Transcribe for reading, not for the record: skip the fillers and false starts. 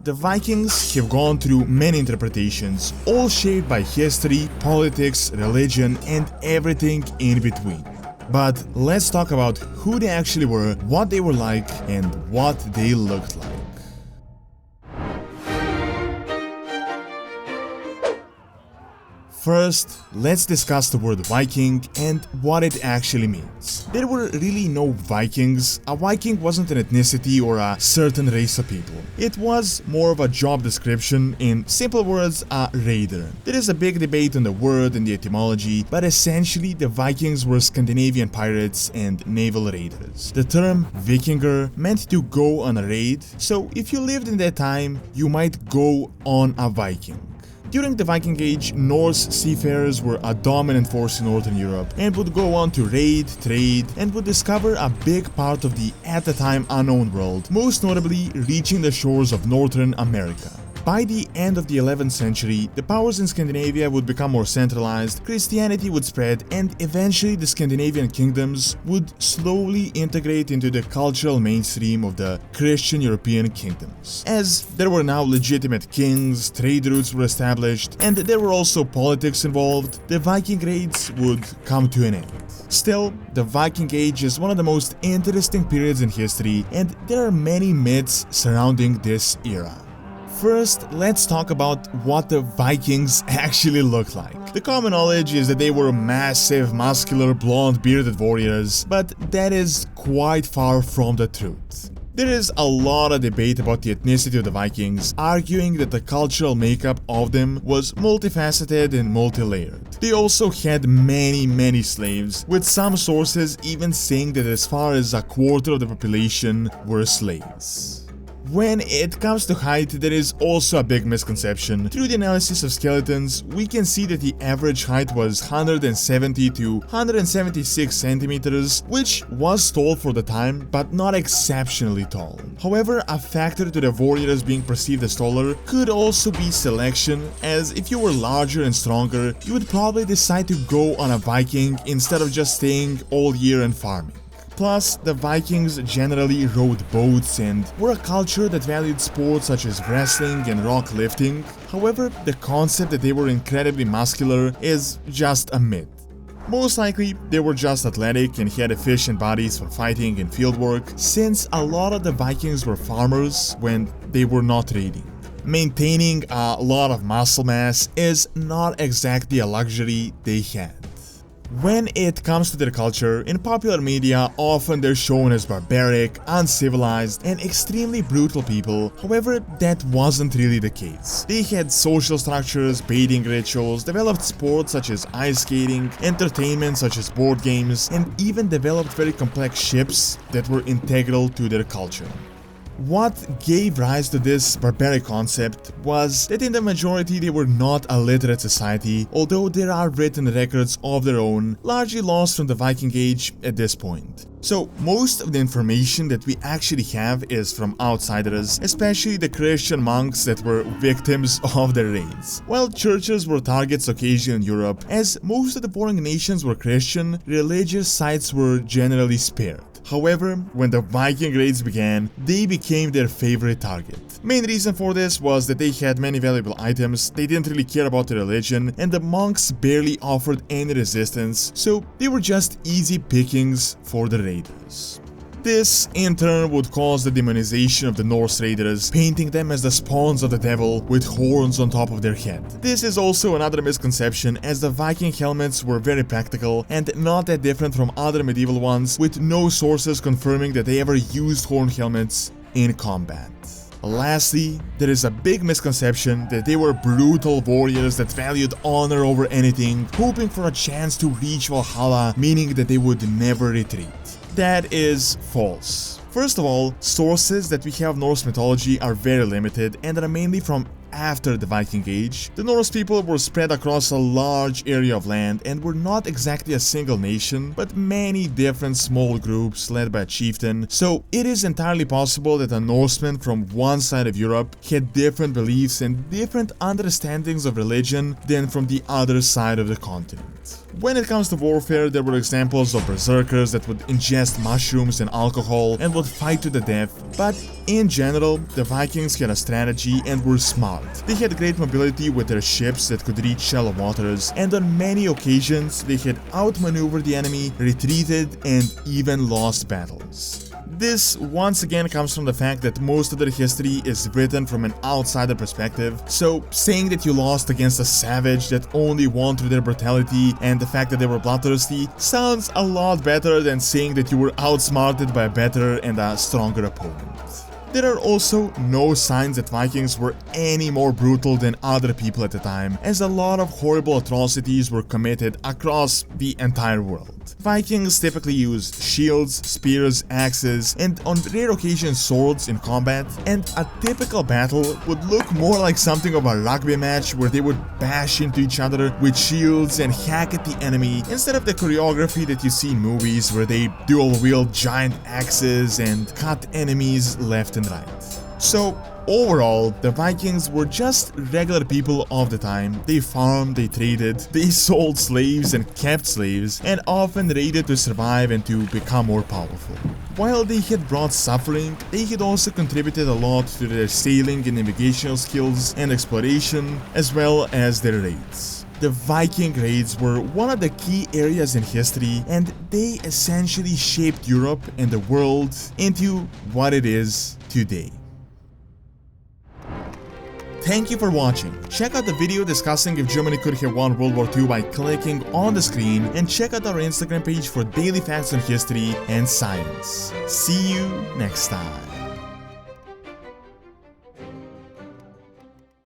the Vikings have gone through many interpretations, all shaped by history, politics, religion, and everything in between. But let's talk about who they actually were, what they were like, and what they looked like. First, let's discuss the word Viking and what it actually means. There were really no Vikings. A Viking wasn't an ethnicity or a certain race of people. It was more of a job description, in simple words, a raider. There is a big debate on the word and the etymology, but essentially the Vikings were Scandinavian pirates and naval raiders. The term vikingr meant to go on a raid, so if you lived in that time, you might go on a Viking. During the Viking Age, Norse seafarers were a dominant force in Northern Europe and would go on to raid, trade, and would discover a big part of the at the time unknown world, most notably reaching the shores of Northern America. By the end of the 11th century, the powers in Scandinavia would become more centralized, Christianity would spread, and eventually the Scandinavian kingdoms would slowly integrate into the cultural mainstream of the Christian European kingdoms. As there were now legitimate kings, trade routes were established, and there were also politics involved, the Viking raids would come to an end. Still, the Viking Age is one of the most interesting periods in history, and there are many myths surrounding this era. First, let's talk about what the Vikings actually looked like. The common knowledge is that they were massive, muscular, blonde, bearded warriors, but that is quite far from the truth. There is a lot of debate about the ethnicity of the Vikings, arguing that the cultural makeup of them was multifaceted and multi-layered. They also had many slaves, with some sources even saying that as far as a quarter of the population were slaves. When it comes to height, there is also a big misconception. Through the analysis of skeletons, we can see that the average height was 170 to 176 centimeters, which was tall for the time, but not exceptionally tall. However, a factor to the warriors being perceived as taller could also be selection, as if you were larger and stronger, you would probably decide to go on a Viking instead of just staying all year and farming. Plus, the Vikings generally rowed boats and were a culture that valued sports such as wrestling and rock lifting. However, the concept that they were incredibly muscular is just a myth. Most likely, they were just athletic and had efficient bodies for fighting and fieldwork, since a lot of the Vikings were farmers when they were not raiding. Maintaining a lot of muscle mass is not exactly a luxury they had. When it comes to their culture, in popular media, often they're shown as barbaric, uncivilized, and extremely brutal people. However, that wasn't really the case. They had social structures, bathing rituals, developed sports such as ice skating, entertainment such as board games, and even developed very complex ships that were integral to their culture. What gave rise to this barbaric concept was that in the majority they were not a literate society, although there are written records of their own, largely lost from the Viking Age at this point. So most of the information that we actually have is from outsiders, especially the Christian monks that were victims of their raids. While churches were targets occasionally in Europe, as most of the foreign nations were Christian, religious sites were generally spared. However, when the Viking raids began, they became their favorite target. Main reason for this was that they had many valuable items, they didn't really care about their religion, and the monks barely offered any resistance, so they were just easy pickings for the raiders. This, in turn, would cause the demonization of the Norse raiders, painting them as the spawns of the devil with horns on top of their head. This is also another misconception, as the Viking helmets were very practical and not that different from other medieval ones, with no sources confirming that they ever used horn helmets in combat. Lastly, there is a big misconception that they were brutal warriors that valued honor over anything, hoping for a chance to reach Valhalla, meaning that they would never retreat. That is false. First of all, sources that we have Norse mythology are very limited and are mainly from after the Viking Age, the Norse people were spread across a large area of land and were not exactly a single nation, but many different small groups led by a chieftain, so it is entirely possible that a Norseman from one side of Europe had different beliefs and different understandings of religion than from the other side of the continent. When it comes to warfare, there were examples of berserkers that would ingest mushrooms and alcohol and would fight to the death, but in general, the Vikings had a strategy and were smart. They had great mobility with their ships that could reach shallow waters, and on many occasions they had outmaneuvered the enemy, retreated, and even lost battles. This once again comes from the fact that most of their history is written from an outsider perspective, so saying that you lost against a savage that only won through their brutality and the fact that they were bloodthirsty sounds a lot better than saying that you were outsmarted by a better and a stronger opponent. There are also no signs that Vikings were any more brutal than other people at the time, as a lot of horrible atrocities were committed across the entire world. Vikings typically used shields, spears, axes, and on rare occasions swords in combat, and a typical battle would look more like something of a rugby match where they would bash into each other with shields and hack at the enemy, instead of the choreography that you see in movies where they dual-wield giant axes and cut enemies left and right. So, overall, the Vikings were just regular people of the time. They farmed, they traded, they sold slaves and kept slaves, and often raided to survive and to become more powerful. While they had brought suffering, they had also contributed a lot to their sailing and navigational skills and exploration, as well as their raids. The Viking raids were one of the key areas in history, and they essentially shaped Europe and the world into what it is today. Thank you for watching. Check out the video discussing if Germany could have won World War II by clicking on the screen, and check out our Instagram page for daily facts on history and science. See you next time.